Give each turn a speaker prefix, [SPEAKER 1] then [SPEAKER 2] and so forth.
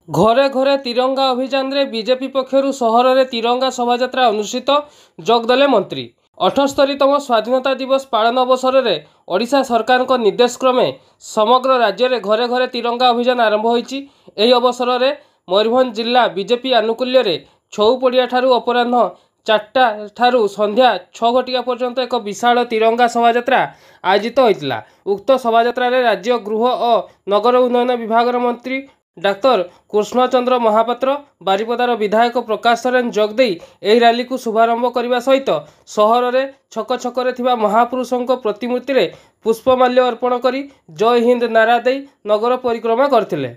[SPEAKER 1] घरे घरे तिरंगा अभियान रे बीजेपी पक्षरु सहर में तिरंगा शोभायात्रा अनुष्ठित जोगदेले मंत्री। 78तम स्वाधीनता दिवस पालन अवसर में ओडिशा सरकार निर्देश क्रमे समग्र राज्य में घरे घरे तिरंगा अभियान आरंभ होईछि। एही अवसर में मयूरभंज जिला बीजेपी आनुकूल्य रे छौपड़िया ठारू अपराह्न 4टा ठारू संध्या 6 घटिया पर्यंत एक विशाल तिरंगा शोभायात्रा आयोजित होइतिला। उक्त शोभायात्रा रे राज्य गृह और नगर उन्नयन विभाग मंत्री डाक्टर कृष्णचंद्र महापात्र, बारिपदार विधायक प्रकाश सोरेन जोगदे एही रैली को शुभारंभ करने सहित सहर में छक छकरे थिबा महापुरुषों प्रतिमूर्ति रे पुष्पमाल्य अर्पण करी जय हिंद नारा दे नगर परिक्रमा करथिले।